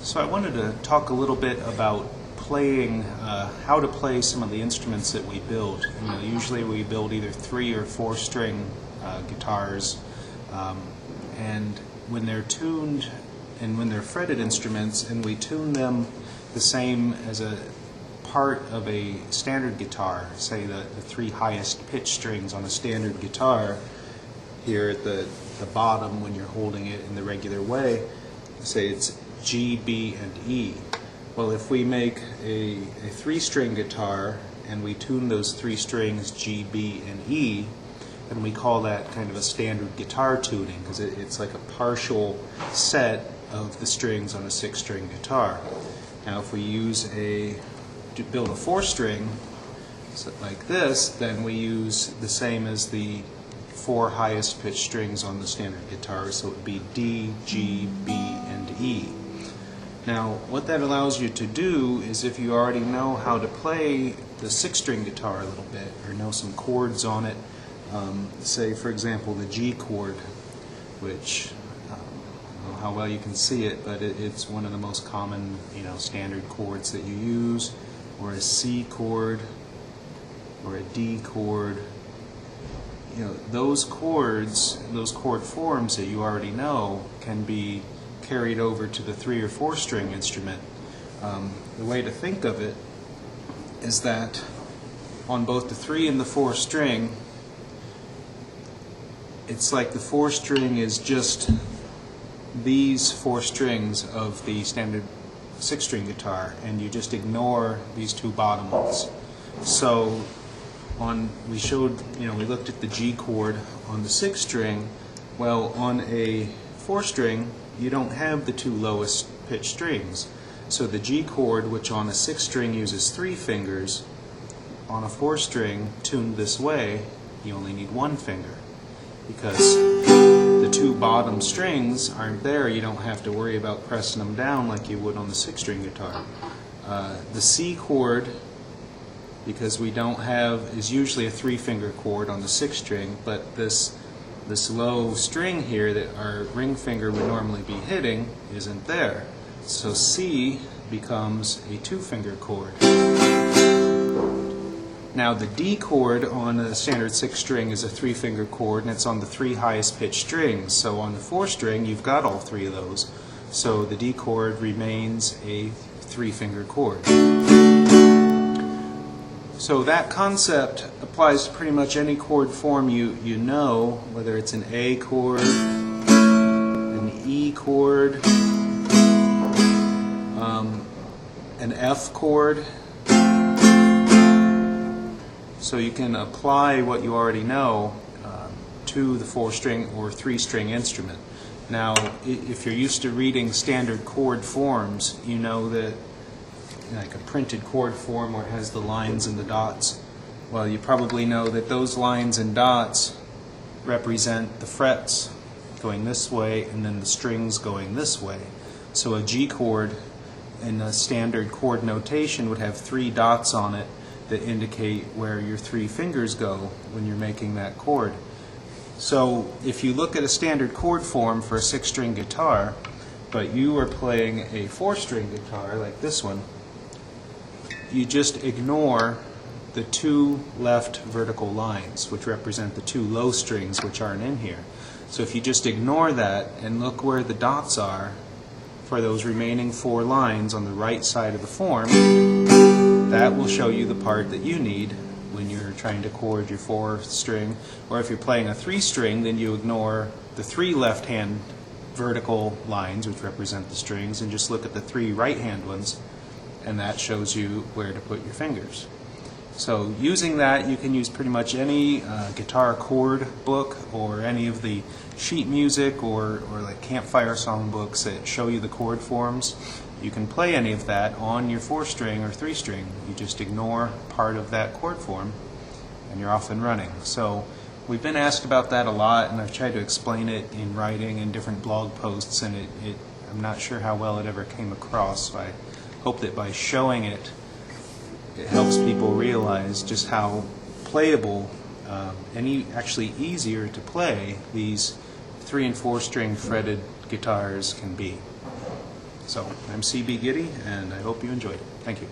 So I wanted to talk a little bit about playing, how to play some of the instruments that we build. Usually we build either 3 or 4 string guitars, and when they're tuned and when they're fretted instruments and we tune them the same as a part of a standard guitar, say the 3 highest pitch strings on a standard guitar here at the bottom when you're holding it in the regular way, say it's G, B, and E. Well, if we make a 3-string guitar and we tune those 3 strings G, B, and E, then we call that kind of a standard guitar tuning, because it's like a partial set of the strings on a 6-string guitar. Now if we build a 4-string like this, then we use the same as the 4 highest pitch strings on the standard guitar, so it would be D, G, B, and E. Now what that allows you to do is, if you already know how to play the 6-string guitar a little bit, or know some chords on it, say for example the G chord, which I don't know how well you can see it, but it's one of the most common standard chords that you use, or a C chord, or a D chord. Those chords, those chord forms that you already know, can be carried over to the 3 or 4-string instrument. The way to think of it is that on both the 3 and the 4 string, it's like the 4 string is just these 4 strings of the standard 6-string guitar, and you just ignore these 2 bottom ones. So we looked at the G chord on the 6th string. Well, on a 4-string, you don't have the 2 lowest pitch strings. So the G chord, which on a 6-string uses 3 fingers, on a 4-string tuned this way, you only need 1 finger, because the 2 bottom strings aren't there. You don't have to worry about pressing them down like you would on the 6-string guitar. The C chord, because we don't have, is usually a 3-finger chord on the 6th string, but this low string here that our ring finger would normally be hitting isn't there. So C becomes a 2-finger chord. Now the D chord on a standard 6th string is a 3-finger chord, and it's on the 3 highest pitched strings. So on the 4th string you've got all 3 of those. So the D chord remains a 3-finger chord. So that concept applies to pretty much any chord form you know, whether it's an A chord, an E chord, an F chord. So you can apply what you already know to the 4-string or 3-string instrument. Now, if you're used to reading standard chord forms, you know that like a printed chord form where it has the lines and the dots, well, you probably know that those lines and dots represent the frets going this way and then the strings going this way. So a G chord in a standard chord notation would have 3 dots on it that indicate where your 3 fingers go when you're making that chord. So if you look at a standard chord form for a 6-string guitar, but you are playing a 4-string guitar like this one, you just ignore the 2 left vertical lines, which represent the 2 low strings which aren't in here. So if you just ignore that and look where the dots are for those remaining 4 lines on the right side of the form, that will show you the part that you need when you're trying to chord your 4th string. Or if you're playing a 3-string, then you ignore the 3 left-hand vertical lines, which represent the strings, and just look at the 3 right-hand ones, and that shows you where to put your fingers. So using that, you can use pretty much any guitar chord book, or any of the sheet music or like campfire song books that show you the chord forms. You can play any of that on your 4-string or 3-string. You just ignore part of that chord form and you're off and running. So we've been asked about that a lot, and I've tried to explain it in writing and different blog posts, and I'm not sure how well it ever came across. So I hope that by showing it, it helps people realize just how playable and actually easier to play these 3- and 4-string fretted guitars can be. So I'm CB Gitty, and I hope you enjoyed it. Thank you.